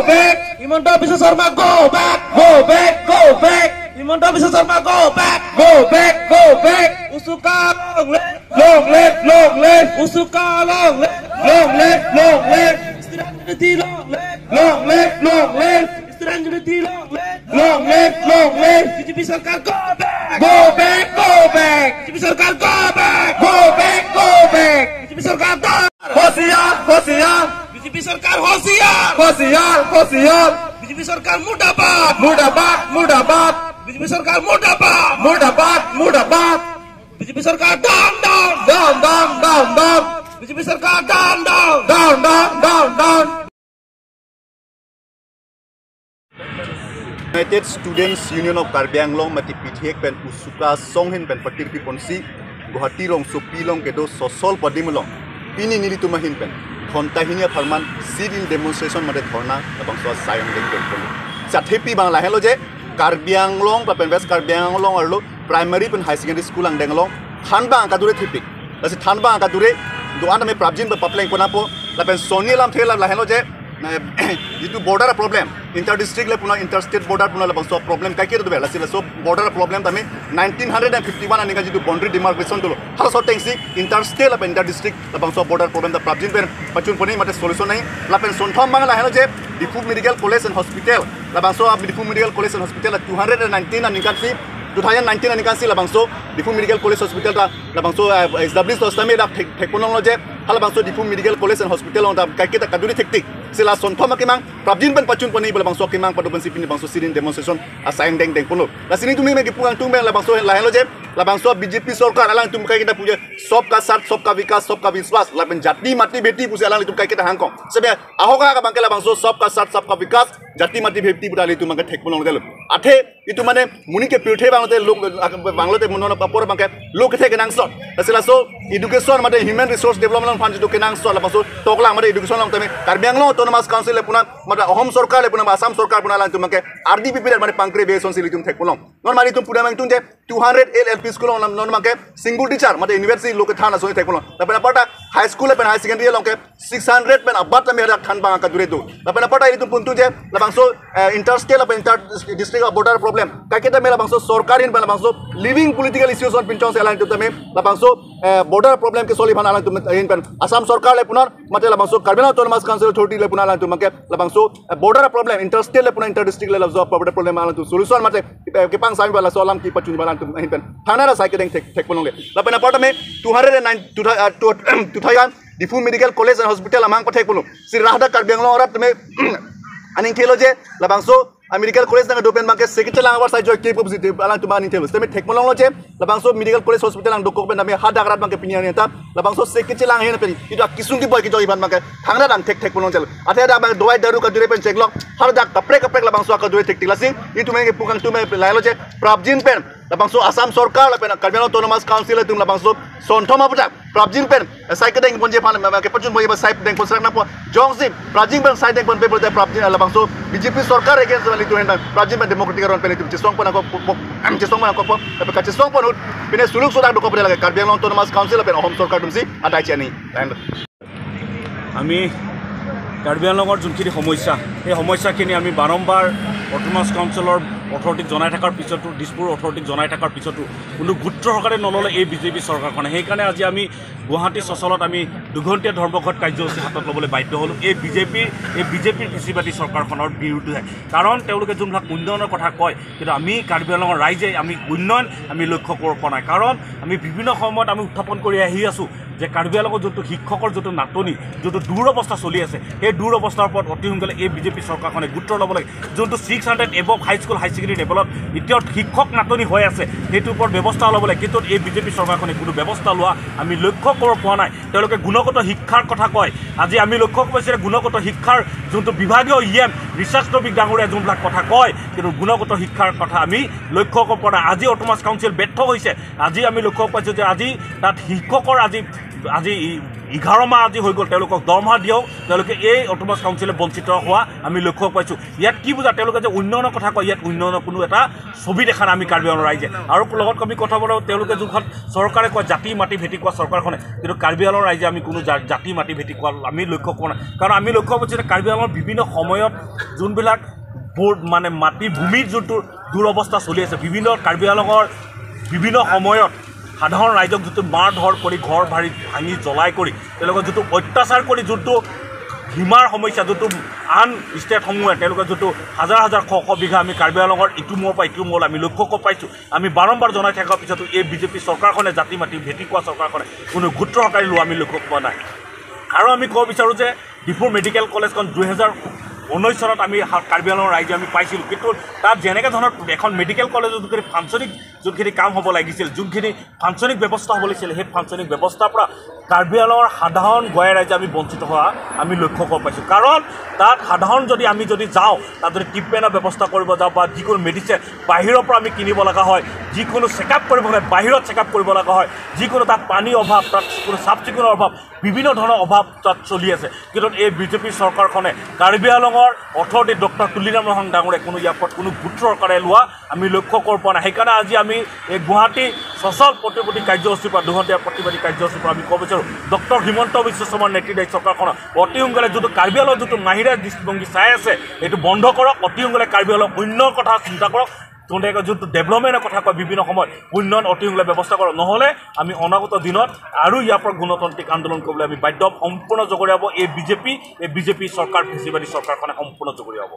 back. Himanta Biswa Sarma, go back. Go back, go back. Himanta Biswa Sarma, go back. Go back, go back. Usuka long left, long left, long left. Usuka long left, long left, long left. Istiranjuniti long left, long left, long left. Istiranjuniti long left, long left, long left. BJP Sarkar, go back. Go back, go back. BJP Sarkar, go back. Go back, go back. BJP Sarkar, go. होशियार होशियार BJP सरकार होशियार होशियार होशियार BJP सरकार मुर्दाबाद मुर्दाबाद मुर्दाबाद बीजेपी सरकार मुर्दाबाद मुर्दाबाद मुर्दाबाद बीजेपी सरकार down down down down down down BJP सरकार down down down down down down United Students Union of Karbi Anglong mati PTX pen usuka songhin pen patirpi ponsi Guwahati long Sopi long kedo sosol padimulong Pini nili tumahin pen Khonta hinia farman civil demonstration mate dhorna abang so sayang deng pen Sathepi bang lahelo je Karbi Anglong pa pen West Karbi Anglong arlo primary pen high secondary school ang denglong thanba angka dure thipik lasi thanba angka dure doan me prabjin pa papleng ponapo la pen soni lam thela lahelo je itu border problem inter district le puna interstate border puna la so problem kai ke do bela sila so border problem tami 1951 ani ka jitu boundary demarcation dolo har so tengsi interstate la inter district la so border problem da prabjin pen pachun poni mate solution nahi la pen sonthom bang la helo je Difu Medical College and Hospital la so Difu Medical College and Hospital 219 ani ka si 2019 ani kan si labang so Difu Medical College Hospital ta labang so established to stame da thekponong je hala bang so Difu Medical College and Hospital on da kai ke ta kaduri thektik sila sonthoma kimang prabjin ban pachun pani bang so kimang padu ban sipini bang so sirin demonstration asayang deng deng pono la sini tumi me gipungang tumbe labang so la helo je labang so BJP sarkar alang tum kai kita puja सबका साथ सबका विकास सबका विश्वास लापेन जाति माटी बेटी पुसे alang tum kai kita hangkong sebe ahoga ka bangkela bang so सबका साथ सबका विकास जाति माटी बेटी budali tum mangke thekponong delo athe itu mane muni ke pirthe banglote lok banglote monona papor bangke lok the kenang sot asila so education mate human resource development fund to kenang sot la so toklang mate education long tame Karbi Anglong autonomous council le puna mate ahom sarkar le puna asam sarkar puna lang tum mangke RDP period mate pangkre beson sili tum thekponong non mari tum puna mang tum je 200 LLP school non mangke single teacher mate university lok thana so thekponong tapena pata high school le pen high secondary long ke 600 pen abat me rak than bang ka dure do tapena pata itu pun tu je labang so interstate la inter district border problem kaketa mela bangso sarkarin bala bangso living political issues on pinchong se alang tu tame la bangso border problem ke solution alang tu in pen asam sarkar le punar mate la bangso Karbi Anglong autonomous council authority le punar alang tu make la bangso border problem interstate le punar inter district le la border problem alang tu solution mate ke pang sami bala solam ki pachun bala tu in pen thana ra saike deng thek ponong le la pen apart me 209 Difu Medical College and Hospital amang pathek pono si rahda Karbi Anglong orat me aning thelo je la bangso medical college nang dopen bangke sekite lang awar sai joy ke positive alang tu mani thelo teme thekmolong lo je labangso medical college hospital ang dokok ben nami hadagrat bangke pinian eta labangso sekite lang hen peri itu kisung ki boy ki joy ban bangke thangna dang thekmolong jel athe da bang doi daru ka dure pen cheklok har dak kaprek labangso ka dure thek tilasing itu me ke pukang tu me lailo je prabjin pen labangso asam sarkar la pen Karbi Anglong autonomous council tum labangso sonthoma puja prabjin pen sai ke deng ponje phan ke pachun boy ba sai deng pon sakna po jongsi prabjin pen sai deng pon pe bolte prabjin labangso BJP sarkar against wali tu hendan prabjin pen democratic ron pen itu chisong pon ko chisong pon ko tapi ka chisong pon pine suluk sodak dokop lage Karbi Anglong autonomous council pen ahom sarkar tumsi atai chani আমি Karbi Anglongৰ যোনখিনি সমস্যা এই সমস্যাখিনি আমি বাৰম্বাৰ autonomous কাউন্সিলৰ অথৰিটিক জনাই থকাৰ পিছতো দিছপুৰ অথৰিটিক জনাই থকাৰ পিছতো কোনো গুৰুত্ব সহকাৰে নললে এই বিজেপি চৰকাৰখনে সেইকাৰণে আজি আমি গুৱাহাটী চচলত আমি দুঘণ্টীয়া ধৰ্মঘট কাৰ্যসূচী হাতত ল'বলৈ বাধ্য হ'লোঁ এই বিজেপিৰ কৃষিবাদী চৰকাৰখনৰ বিৰুদ্ধে কাৰণ তেওঁলোকে যোনবিলাক উন্নয়নৰ কথা কয় কিন্তু আমি Karbi Anglongৰ ৰাইজে আমি উন্নয়ন আমি লক্ষ্য কৰিব পৰা নাই কাৰণ আমি বিভিন্ন সময়ত আমি উত্থাপন কৰি আহি আছোঁ যে Karbi Anglongৰ যোনটো শিক্ষকৰ যোনটো নাটনি যোনটো দূৰ অৱস্থা চলি আছে সেই দূৰ অৱস্থাৰ ওপৰত অতি সোনকালে এই বিজেপি চৰকাৰখনে গুৰুত্ব ল'ব লাগে যোনটো 600 এবভ হাই স্কুল হাই ছেকেণ্ডেৰী লেভেলত এতিয়াও শিক্ষক নাটনি হৈ আছে সেইটোৰ ওপৰত ব্যৱস্থা ল'ব লাগে কিন্তু এই বিজেপি চৰকাৰখনে কোনো ব্যৱস্থা লোৱা আমি লক্ষ্য কৰিব পৰা নাই তেওঁলোকে গুণগত শিক্ষাৰ কথা কয় আজি আমি লক্ষ্য কৰিছোঁ গুণগত শিক্ষাৰ যোনটো বিভাগীয় ৰিচাৰ্চ টপিক ডাঙৰীয়া যোনবিলাক কথা কয় কিন্তু গুণগত শিক্ষাৰ কথা আমি লক্ষ্য কৰিব পৰা নাই আজি অটোনমাস কাউন্সিল ব্যৰ্থ হৈছে আজি আমি লক্ষ্য পাইছোঁ যে আজি তাত শিক্ষকৰ আজি 11 মাহ আজি হৈ গ'ল তেওঁলোকক দৰমহা দিয়েও তেওঁলোকে এই অট'নমাছ কাউন্সিলে বঞ্চিত হোৱা আমি লক্ষ্য পাইছোঁ ইয়াত কি বুজা তেওঁলোকে যে উন্নয়নৰ কথা কয় ইয়াত উন্নয়নৰ কোনো এটা ছবি দেখা নাই আমি কাৰ্বি আংলঙৰ ৰাইজে আৰু লগত আমি কথা বলো তেওঁলোকে যোনখন চৰকাৰে কয় জাতি মাটি ভেটি কোৱা চৰকাৰখনে কিন্তু কাৰ্বি আংলঙৰ ৰাইজে আমি কোনো জাতি মাটি ভেটি কোৱা আমি লক্ষ্য কৰা নাই কাৰণ আমি লক্ষ্য কৰিছোঁ যে কাৰ্বি আংলঙৰ বিভিন্ন সময়ত যোনবিলাক মানে মাটি ভূমিৰ যোনটো দুৰৱস্থা চলি আছে বিভিন্ন কাৰ্বি আংলঙৰ বিভিন্ন সময়ত সাধাৰণ ৰাইজক যিটো মাৰ ধৰ কৰি ঘৰ ভাঙি জ্বলাই কৰি তেওঁলোকক যিটো অত্যাচাৰ কৰি যোনটো সীমাৰ সমস্যা যোনটো আন ষ্টেটসমূহে তেওঁলোকে যোনটো হাজাৰ হাজাৰ শ বিঘা আমি কাৰ্বি আংলঙৰ ইটো মূৰৰ পৰা ইটো মূৰলৈ আমি লক্ষ্য কৰি পাইছোঁ আমি বাৰম্বাৰ জনাই থকাৰ পিছতো এই বিজেপি চৰকাৰখনে জাতি মাটি ভেটি কোৱা চৰকাৰখনে কোনো গুৰুত্ব সহকাৰে লোৱা আমি লক্ষ্য পোৱা নাই আৰু আমি ক'ব বিচাৰোঁ যে ডিফু মেডিকেল কলেজখন 2019 চনত আমি কাৰ্বি আংলঙৰ ৰাইজে আমি পাইছিলোঁ কিন্তু তাত যেনেকৈ ধৰণৰ এখন মেডিকেল কলেজত যোনখিনি ফাংচনিং যোনখিনি কাম হ'ব লাগিছিল যোনখিনি ফাংচনিং ব্যৱস্থা হ'ব লাগিছিল সেই ফাংচনিং ব্যৱস্থাৰ পৰা কাৰ্বি আংলঙৰ সাধাৰণ গঞা ৰাইজে আমি বঞ্চিত হোৱা আমি লক্ষ্য কৰিব পাইছোঁ কাৰণ তাত সাধাৰণ আমি যদি যাওঁ তাত যদি ট্ৰিটমেণ্টৰ ব্যৱস্থা কৰিব যাওঁ বা যিকোনো মেডিচিন বাহিৰৰ পৰা আমি কিনিব লগা হয় যিকোনো চেকআপ কৰিব হ'লে বাহিৰত চেকআপ কৰিব লগা হয় যিকোনো তাত পানীৰ অভাৱ তাত কোনো চাফ চিকুণৰ অভাৱ বিভিন্ন ধৰণৰ অভাৱ তাত চলি আছে কিন্তু এই বিজেপি চৰকাৰখনে কাৰ্বি আংলঙৰ অথৰিটি ডক্টৰ তুলিৰাম ৰহন ডাঙৰে কোনো ইয়াৰ ওপৰত কোনো গুৰুত্ব সহকাৰে লোৱা আমি লক্ষ্য কৰিব পৰা নাই সেইকাৰণে আজি আমি এই গুৱাহাটী সচল প্ৰতিবাদী কাৰ্যসূচীৰ পৰা দুঘণ্টীয়া প্ৰতিবাদী কাৰ্যসূচীৰ পৰা আমি ক'ব বিচাৰোঁ ডক্টৰ হিমন্ত বিশ্ব শৰ্মাৰ নেতৃত্বাধীন চৰকাৰখনৰ অতি সোনকালে যিটো কাৰ্বি আংলঙৰ যিটো নাহিৰা দৃষ্টিভংগী চাই আছে এইটো বন্ধ কৰক অতি সোনকালে কাৰ্বি আংলঙৰ উন্নয়নৰ কথা চিন্তা কৰক তেওঁলোকে যোনটো ডেভেলপমেণ্টৰ কথা কয় বিভিন্ন সময়ত উন্নয়ন অতি সোনকালে ব্যৱস্থা কৰক নহ'লে আমি অনাগত দিনত আৰু ইয়াৰ পৰা গণতান্ত্ৰিক আন্দোলন কৰিবলৈ আমি বাধ্য সম্পূৰ্ণ জগৰীয়াব এই বিজেপি চৰকাৰ ফেচিবাদী চৰকাৰখনে সম্পূৰ্ণ জগৰীয়াব